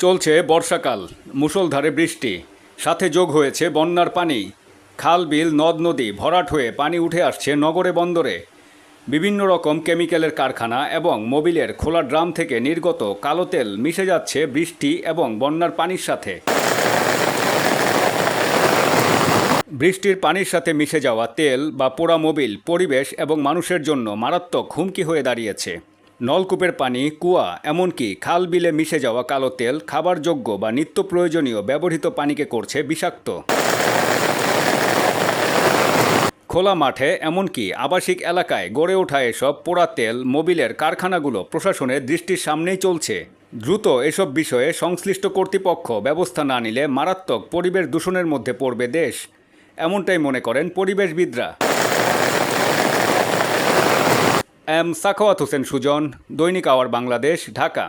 চলছে বর্ষাকাল, মুষলধারে বৃষ্টি, সাথে যোগ হয়েছে বন্যার পানি। খাল বিল নদ নদী ভরাট হয়ে পানি উঠে আসছে নগরে বন্দরে। বিভিন্ন রকম কেমিক্যালের কারখানা এবং মোবিলের খোলা ড্রাম থেকে নির্গত কালো তেল মিশে যাচ্ছে বৃষ্টি এবং বন্যার পানির সাথে। বৃষ্টির পানির সাথে মিশে যাওয়া তেল বা পোড়া মোবিল পরিবেশ এবং মানুষের জন্য মারাত্মক হুমকি হয়ে দাঁড়িয়েছে। নলকূপের পানি, কুয়া, এমনকি খাল বিলে মিশে যাওয়া কালো তেল খাবারযোগ্য বা নিত্য প্রয়োজনীয় ব্যবহৃত পানিকে করছে বিষাক্ত। খোলা মাঠে এমনকি আবাসিক এলাকায় গড়ে ওঠা এসব পোড়া তেল মোবিলের কারখানাগুলো প্রশাসনের দৃষ্টির সামনেই চলছে। দ্রুত এসব বিষয়ে সংশ্লিষ্ট কর্তৃপক্ষ ব্যবস্থা না নিলে মারাত্মক পরিবেশ দূষণের মধ্যে পড়বে দেশ, এমনটাই মনে করেন পরিবেশবিদরা। এম সাখাওয়াত হোসেন সুজন, দৈনিক আওয়ার বাংলাদেশ, ঢাকা।